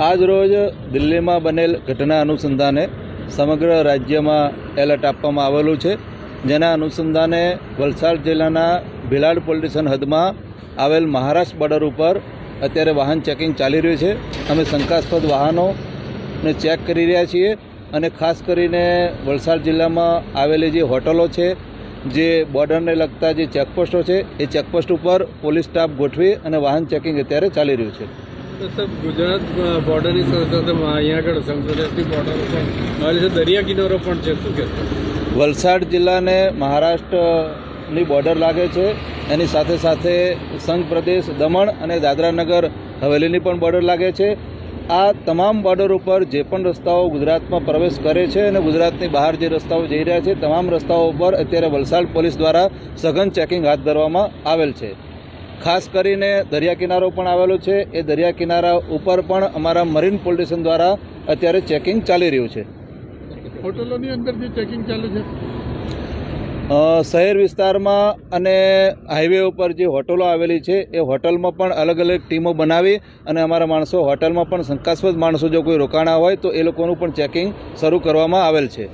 આજ રોજ દિલ્હીમાં બનેલ ઘટના અનુસંધાને સમગ્ર રાજ્યમાં એલર્ટ આપવામાં આવેલું છે, જેના અનુસંધાને વલસાડ જિલ્લાના ભિલાડ પોલીસ સ્ટેશન હદમાં આવેલ મહારાષ્ટ્ર બોર્ડર ઉપર અત્યારે વાહન ચેકિંગ ચાલી રહ્યું છે। અમે શંકાસ્પદ વાહનોને ચેક કરી રહ્યા છીએ અને ખાસ કરીને વલસાડ જિલ્લામાં આવેલી જે હોટલો છે, જે બોર્ડરને લગતા જે ચેકપોસ્ટો છે, એ ચેકપોસ્ટ ઉપર પોલીસ સ્ટાફ ગોઠવી અને વાહન ચેકિંગ અત્યારે ચાલી રહ્યું છે। તો સાહેબ, ગુજરાત બોર્ડરની સાથે અહીંયા આગળ સંસદની બોર્ડર પણ આવેલી છે, દરિયા કિનારો પણ છે, શું કહેશો? વલસાડ જિલ્લાને મહારાષ્ટ્રની બોર્ડર લાગે છે, એની સાથે સાથે સંઘ પ્રદેશ દમણ અને દાદરાનગર હવેલીની પણ બોર્ડર લાગે છે। આ તમામ બોર્ડર ઉપર જે પણ રસ્તાઓ ગુજરાતમાં પ્રવેશ કરે છે અને ગુજરાતની બહાર જે રસ્તાઓ જઈ રહ્યા છે, તમામ રસ્તાઓ ઉપર અત્યારે વલસાડ પોલીસ દ્વારા સઘન ચેકિંગ હાથ ધરવામાં આવેલ છે। ખાસ કરીને દરિયા કિનારો પણ આવેલો છે, એ દરિયા કિનારા ઉપર પણ અમારા મરીન પોલીસ સ્ટેશન દ્વારા અત્યારે ચેકિંગ ચાલી રહ્યું છે। હોટલોની અંદર જે ચેકિંગ ચાલુ છે, શહેર વિસ્તારમાં અને હાઈવે ઉપર જે હોટલો આવેલી છે, એ હોટલમાં પણ અલગ અલગ ટીમો બનાવી અને અમારા માણસો હોટલમાં પણ શંકાસ્પદ માણસો જો કોઈ રોકાણા હોય તો એ લોકોનું પણ ચેકિંગ શરૂ કરવામાં આવેલ છે।